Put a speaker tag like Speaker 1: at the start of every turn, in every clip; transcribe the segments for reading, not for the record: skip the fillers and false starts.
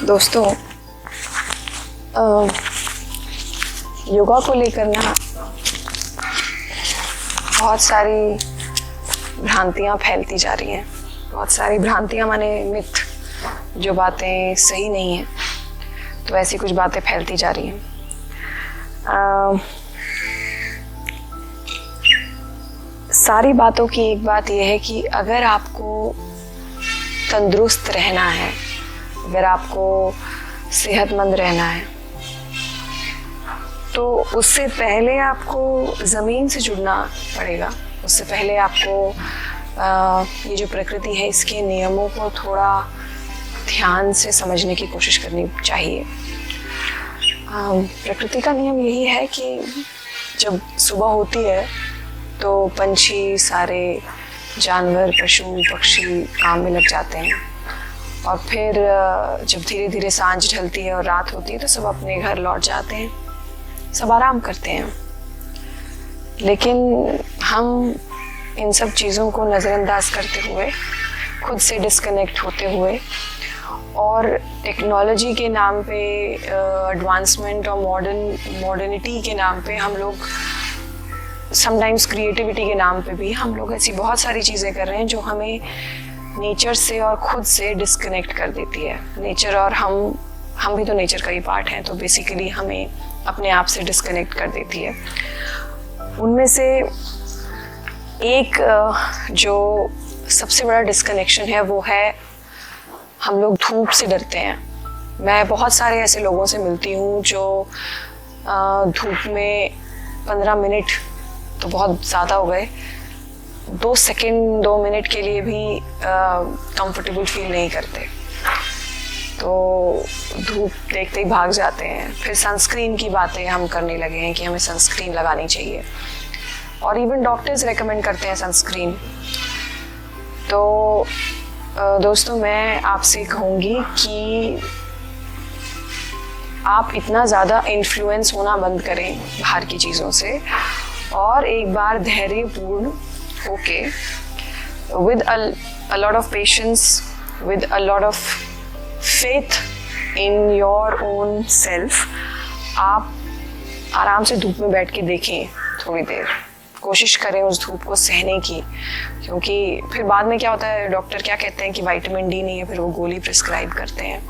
Speaker 1: दोस्तों, योगा को लेकर ना बहुत सारी भ्रांतियाँ फैलती जा रही हैं। बहुत सारी भ्रांतियाँ माने मिथ, जो बातें सही नहीं हैं, तो ऐसी कुछ बातें फैलती जा रही हैं। सारी बातों की एक बात यह है कि अगर आपको तंदुरुस्त रहना है, अगर आपको सेहतमंद रहना है, तो उससे पहले आपको ज़मीन से जुड़ना पड़ेगा। उससे पहले आपको ये जो प्रकृति है, इसके नियमों को थोड़ा ध्यान से समझने की कोशिश करनी चाहिए। प्रकृति का नियम यही है कि जब सुबह होती है तो पंछी, सारे जानवर, पशु पक्षी काम में लग जाते हैं, और फिर जब धीरे धीरे सांझ ढलती है और रात होती है तो सब अपने घर लौट जाते हैं, सब आराम करते हैं। लेकिन हम इन सब चीज़ों को नज़रअंदाज करते हुए, खुद से डिस्कनेक्ट होते हुए, और टेक्नोलॉजी के नाम पे, एडवांसमेंट और मॉडर्निटी के नाम पे हम लोग, समटाइम्स क्रिएटिविटी के नाम पे भी हम लोग ऐसी बहुत सारी चीज़ें कर रहे हैं जो हमें नेचर से और खुद से डिस्कनेक्ट कर देती है। नेचर और हम भी तो नेचर का ही पार्ट हैं, तो बेसिकली हमें अपने आप से डिस्कनेक्ट कर देती है। उनमें से एक जो सबसे बड़ा डिस्कनेक्शन है वो है, हम लोग धूप से डरते हैं। मैं बहुत सारे ऐसे लोगों से मिलती हूँ जो धूप में 15 मिनट तो बहुत ज़्यादा हो गए, 2 सेकंड 2 मिनट के लिए भी कंफर्टेबल फील नहीं करते, तो धूप देखते ही भाग जाते हैं। फिर सनस्क्रीन की बातें हम करने लगे हैं कि हमें सनस्क्रीन लगानी चाहिए, और इवन डॉक्टर्स रेकमेंड करते हैं सनस्क्रीन। तो दोस्तों, मैं आपसे कहूँगी कि आप इतना ज़्यादा इन्फ्लुएंस होना बंद करें बाहर की चीज़ों से, और एक बार धैर्यपूर्ण होके, with a lot of patience, with a lot of faith in your own self, आप आराम से धूप में बैठ के देखें थोड़ी देर, कोशिश करें उस धूप को सहने की। क्योंकि फिर बाद में क्या होता है, डॉक्टर क्या कहते हैं कि विटामिन डी नहीं है, फिर वो गोली प्रिस्क्राइब करते हैं।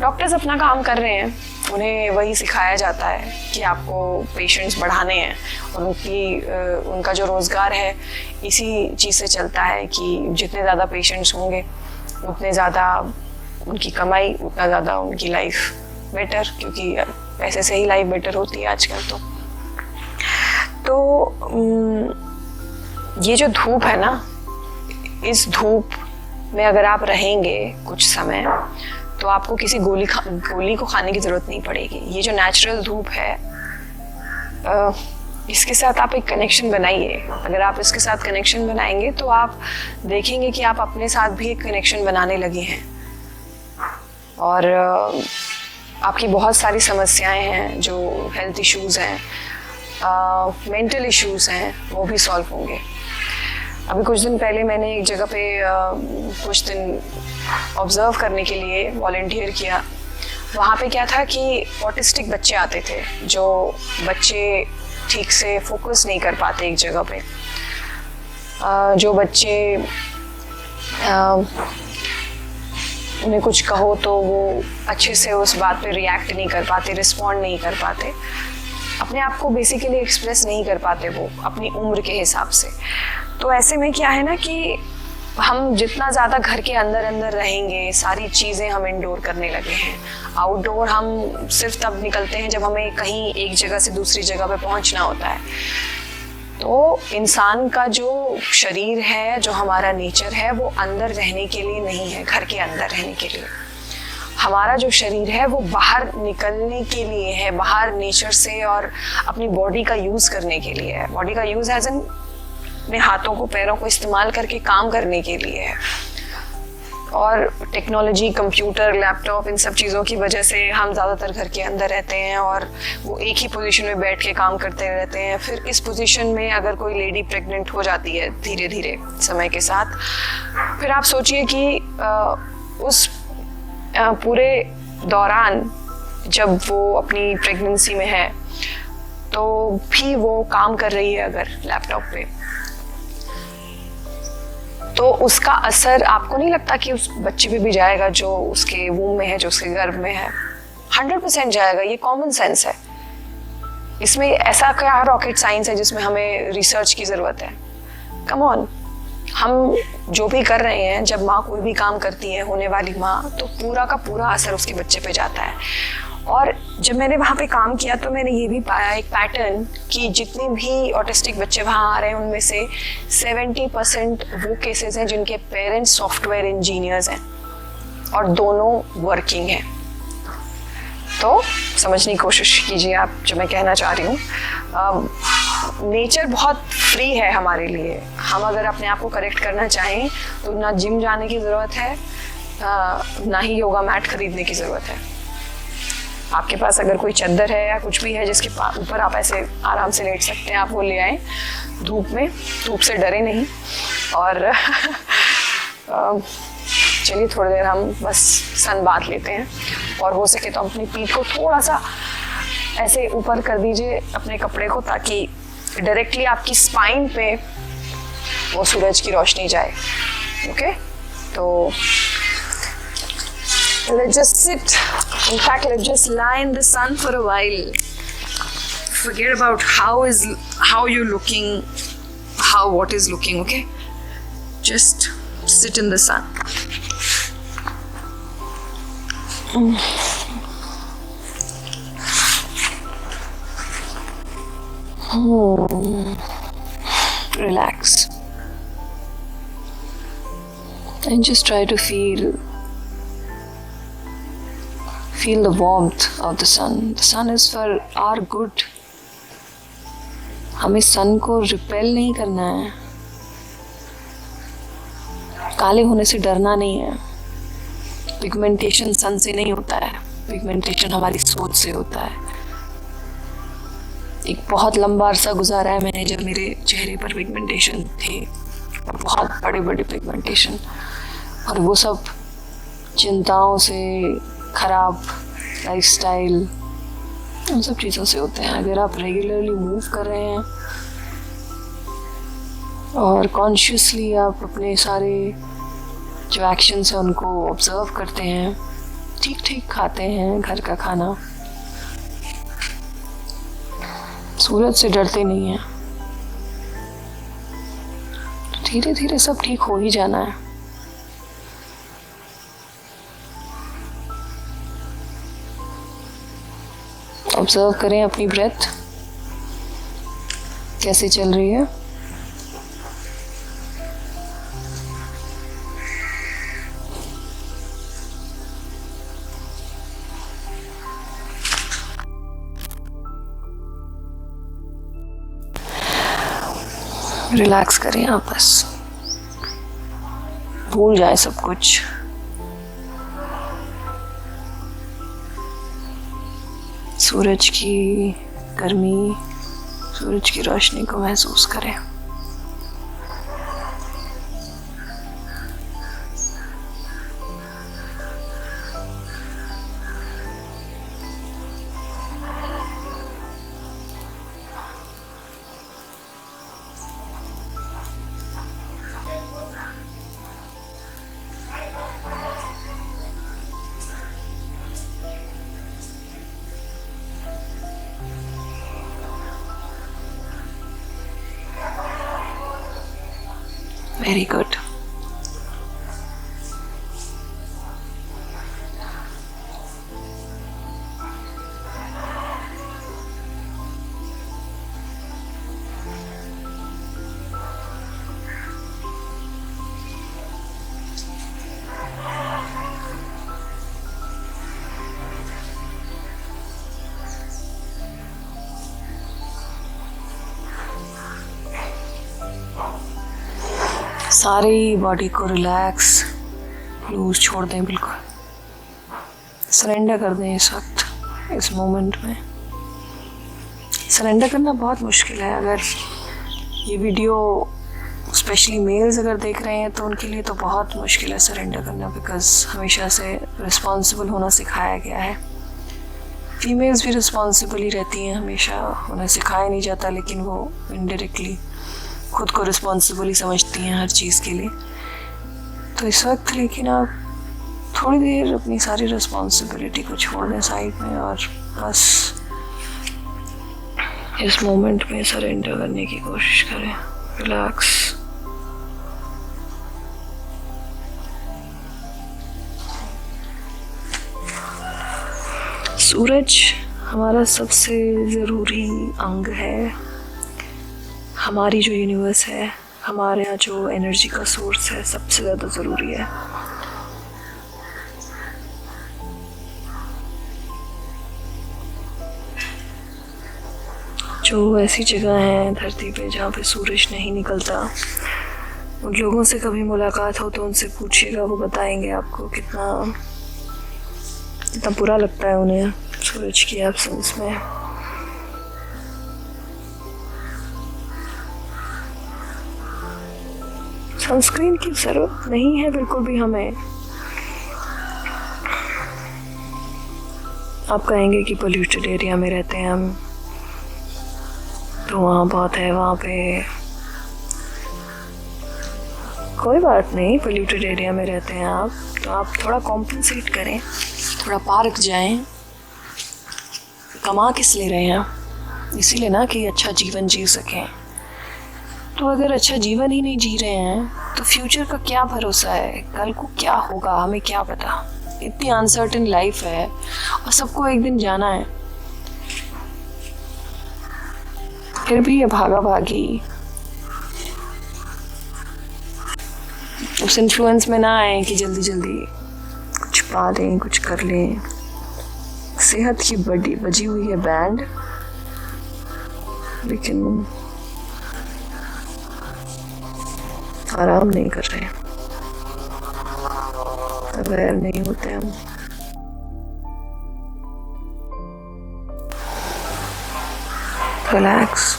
Speaker 1: डॉक्टर्स अपना काम कर रहे हैं, उन्हें वही सिखाया जाता है कि आपको पेशेंट्स बढ़ाने हैं, और उनका जो रोज़गार है इसी चीज़ से चलता है कि जितने ज़्यादा पेशेंट्स होंगे उतने ज़्यादा उनकी कमाई, उतना ज़्यादा उनकी लाइफ बेटर, क्योंकि पैसे से ही लाइफ बेटर होती है आजकल। तो ये जो धूप है ना, इस धूप में अगर आप रहेंगे कुछ समय, तो आपको किसी गोली को खाने की ज़रूरत नहीं पड़ेगी। ये जो नेचुरल धूप है, इसके साथ आप एक कनेक्शन बनाइए। अगर आप इसके साथ कनेक्शन बनाएंगे तो आप देखेंगे कि आप अपने साथ भी एक कनेक्शन बनाने लगे हैं, और आपकी बहुत सारी समस्याएं हैं, जो हेल्थ इश्यूज़ हैं, मेंटल इश्यूज़ हैं, वो भी सॉल्व होंगे। अभी कुछ दिन पहले मैंने एक जगह पे कुछ दिन ऑब्ज़र्व करने के लिए वॉलंटियर किया। वहाँ पे क्या था कि ऑटिस्टिक बच्चे आते थे, जो बच्चे ठीक से फोकस नहीं कर पाते एक जगह पे, जो बच्चे उन्हें कुछ कहो तो वो अच्छे से उस बात पे रिएक्ट नहीं कर पाते, रिस्पॉन्ड नहीं कर पाते, अपने आप को बेसिकली एक्सप्रेस नहीं कर पाते वो अपनी उम्र के हिसाब से। तो ऐसे में क्या है ना कि हम जितना ज़्यादा घर के अंदर रहेंगे, सारी चीज़ें हम इंडोर करने लगे हैं। आउटडोर हम सिर्फ तब निकलते हैं जब हमें कहीं एक जगह से दूसरी जगह पे पहुंचना होता है। तो इंसान का जो शरीर है, जो हमारा नेचर है, वो अंदर रहने के लिए नहीं है, घर के अंदर रहने के लिए। हमारा जो शरीर है वो बाहर निकलने के लिए है, बाहर नेचर से और अपनी बॉडी का यूज़ करने के लिए है। बॉडी का यूज़ एज इन अपने हाथों को, पैरों को इस्तेमाल करके काम करने के लिए है। और टेक्नोलॉजी, कंप्यूटर, लैपटॉप, इन सब चीज़ों की वजह से हम ज़्यादातर घर के अंदर रहते हैं, और वो एक ही पोजीशन में बैठ के काम करते रहते हैं। फिर इस पोजीशन में अगर कोई लेडी प्रेग्नेंट हो जाती है धीरे धीरे समय के साथ, फिर आप सोचिए कि उस पूरे दौरान जब वो अपनी प्रेगनेंसी में है तो भी वो काम कर रही है अगर लैपटॉप पे, तो उसका असर आपको नहीं लगता कि उस बच्चे पे भी जाएगा जो उसके वूम में है, जो उसके गर्भ में है? 100% जाएगा। ये कॉमन सेंस है। इसमें ऐसा क्या रॉकेट साइंस है जिसमें हमें रिसर्च की जरूरत है? कम ऑन, हम जो भी कर रहे हैं, जब माँ कोई भी काम करती है, होने वाली माँ, तो पूरा का पूरा असर उसके बच्चे पे जाता है। और जब मैंने वहाँ पे काम किया तो मैंने ये भी पाया एक पैटर्न कि जितने भी ऑटिस्टिक बच्चे वहाँ आ रहे हैं उनमें से 70% वो केसेस हैं जिनके पेरेंट्स सॉफ्टवेयर इंजीनियर्स हैं और दोनों वर्किंग हैं। तो समझने की कोशिश कीजिए आप जो मैं कहना चाह रही हूँ। नेचर बहुत फ्री है हमारे लिए। हम अगर अपने आप को करेक्ट करना चाहें तो ना जिम जाने की ज़रूरत है, ना ही योगा मैट खरीदने की ज़रूरत है। आपके पास अगर कोई चद्दर है या कुछ भी है जिसके ऊपर आप ऐसे आराम से लेट सकते हैं, आप वो ले आएं धूप में। धूप से डरे नहीं। और चलिए थोड़ी देर हम बस सन बात लेते हैं, और हो सके तो अपनी पीठ को थोड़ा सा ऐसे ऊपर कर दीजिए अपने कपड़े को, ताकि डायरेक्टली आपकी स्पाइन पे वो सूरज की रोशनी जाए। ओके, तो let's just sit. In fact, let's just lie in the sun for a while. Forget about how you're looking, what is looking, okay? Just sit in the sun. Relax. And just try to feel the warmth of the sun. The sun is for our good. हमें सन को repel नहीं करना है, काले होने से डरना नहीं है। पिगमेंटेशन सन से नहीं होता है, पिगमेंटेशन हमारी सोच से होता है। एक बहुत लंबा अरसा गुजारा है मैंने जब मेरे चेहरे पर पिगमेंटेशन थे, बहुत बड़े बड़े पिगमेंटेशन, और वो सब चिंताओं से, खराब लाइफस्टाइल, उन सब चीज़ों से होते हैं। अगर आप रेगुलरली मूव कर रहे हैं और कॉन्शियसली आप अपने सारे जो एक्शंस हैं उनको ऑब्जर्व करते हैं, ठीक ठीक खाते हैं घर का खाना, सूरज से डरते नहीं हैं, तो धीरे धीरे सब ठीक हो ही जाना है। ऑब्जर्व करें अपनी ब्रेथ कैसे चल रही है। रिलैक्स करें आप, बस भूल जाए सब कुछ। सूरज की गर्मी, सूरज की रोशनी को महसूस करें। Very good. सारी बॉडी को रिलैक्स, लूज छोड़ दें, बिल्कुल सरेंडर कर दें इस वक्त, इस मोमेंट में। सरेंडर करना बहुत मुश्किल है। अगर ये वीडियो स्पेशली मेल्स अगर देख रहे हैं तो उनके लिए तो बहुत मुश्किल है सरेंडर करना, बिकॉज हमेशा से रिस्पॉन्सिबल होना सिखाया गया है। फीमेल्स भी रिस्पॉन्सिबल ही रहती हैं हमेशा, उन्हें सिखाया नहीं जाता, लेकिन वो इनडायरेक्टली खुद को रिस्पॉन्सिबल ही समझती हैं हर चीज़ के लिए। तो इस वक्त लेकिन आप थोड़ी देर अपनी सारी रिस्पॉन्सिबिलिटी को छोड़ दें साइड में और बस इस मोमेंट में सरेंडर करने की कोशिश करें। रिलैक्स। सूरज हमारा सबसे ज़रूरी अंग है, हमारी जो यूनिवर्स है, हमारे यहाँ जो एनर्जी का सोर्स है, सबसे ज़्यादा ज़रूरी है। जो ऐसी जगह है धरती पे जहाँ पे सूरज नहीं निकलता, उन लोगों से कभी मुलाकात हो तो उनसे पूछिएगा, वो बताएंगे आपको कितना बुरा लगता है उन्हें सूरज की एब्सेंस में। सनस्क्रीन की जरूरत नहीं है बिल्कुल भी हमें। आप कहेंगे कि पोल्यूटेड एरिया में रहते हैं हम, तो वहाँ बहुत है, वहाँ पे कोई बात नहीं। पोल्यूटेड एरिया में रहते हैं आप, तो आप थोड़ा कॉम्पनसेट करें, थोड़ा पार्क जाएं। कमा किस ले रहे हैं? इसीलिए ना कि अच्छा जीवन जी सकें। तो अगर अच्छा जीवन ही नहीं जी रहे हैं तो फ्यूचर का क्या भरोसा है, कल को क्या होगा हमें क्या पता। इतनी अनसर्टेन लाइफ है और सबको एक दिन जाना है, फिर भी ये भागा भागी उस इन्फ्लुएंस में ना आए कि जल्दी जल्दी कुछ पा लें, कुछ कर लें। सेहत की बजी हुई है बैंड, लेकिन आराम नहीं कर रहे, अवेयर नहीं होते हम। Relax,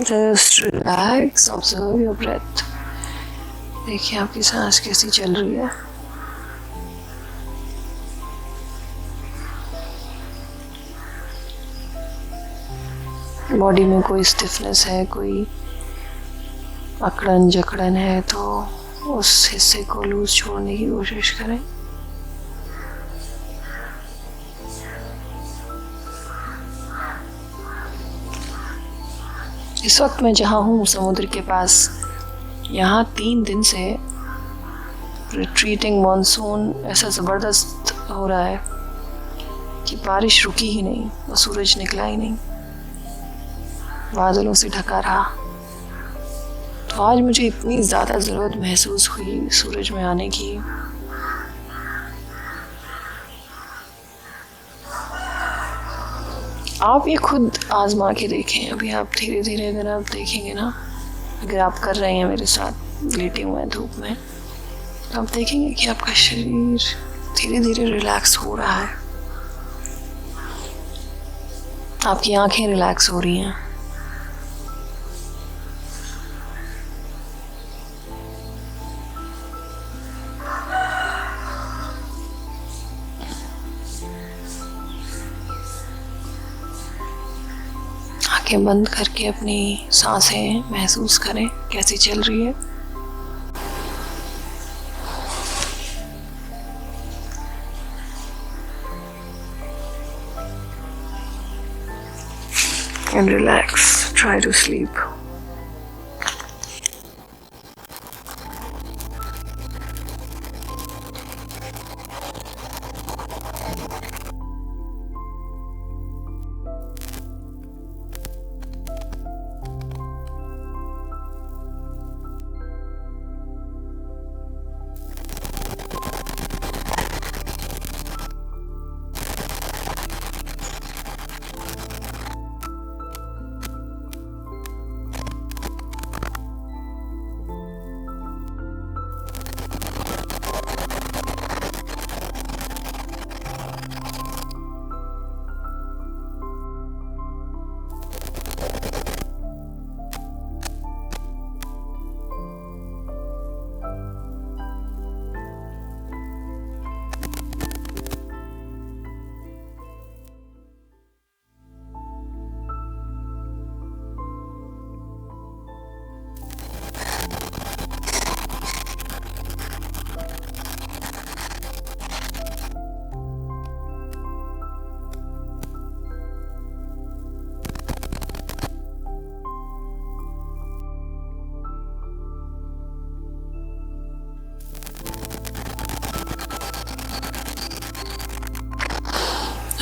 Speaker 1: just relax, observe your breath. देखिए आपकी सांस कैसी चल रही है। बॉडी में कोई स्टिफनेस है, कोई अकड़न जकड़न है, तो उस हिस्से को लूज छोड़ने की कोशिश करें। इस वक्त मैं जहाँ हूँ समुद्र के पास, यहाँ 3 दिन से रिट्रीटिंग मॉनसून ऐसा ज़बरदस्त हो रहा है कि बारिश रुकी ही नहीं, वो सूरज निकला ही नहीं, बादलों से ढका रहा। तो आज मुझे इतनी ज़्यादा ज़रूरत महसूस हुई सूरज में आने की। आप ये खुद आजमा के देखें। अभी आप धीरे धीरे अगर आप देखेंगे ना, अगर आप कर रहे हैं मेरे साथ लेटे हुए हैं धूप में, तो आप देखेंगे कि आपका शरीर धीरे धीरे रिलैक्स हो रहा है, आपकी आंखें रिलैक्स हो रही हैं। आंखें बंद करके अपनी सांसें महसूस करें कैसी चल रही है। And relax, try to sleep.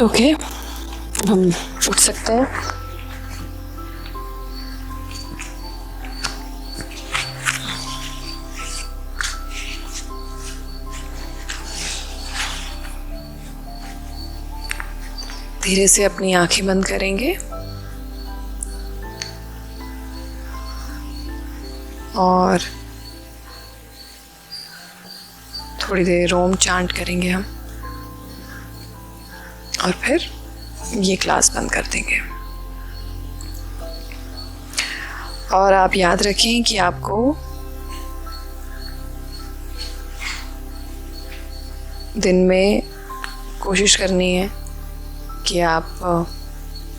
Speaker 1: Okay, हम उठ सकते हैं। धीरे से अपनी आंखें बंद करेंगे और थोड़ी देर ओम चांट करेंगे हम, और फिर ये क्लास बंद कर देंगे। और आप याद रखें कि आपको दिन में कोशिश करनी है कि आप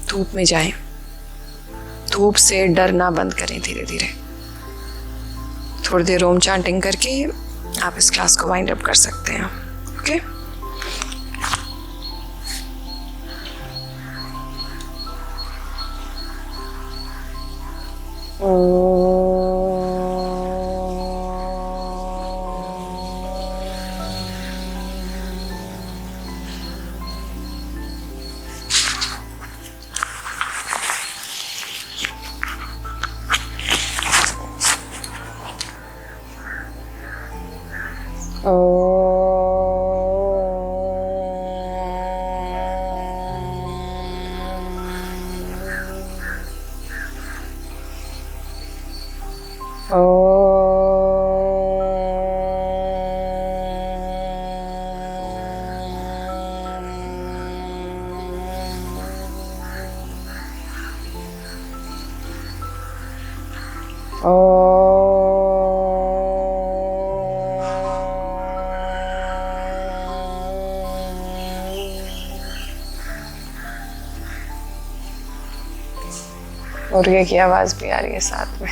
Speaker 1: धूप में जाएं, धूप से डरना बंद करें। धीरे धीरे थोड़ी देर ओम चांटिंग करके आप इस क्लास को वाइंड अप कर सकते हैं। ओके, मुर्गे की आवाज भी आ रही है साथ में।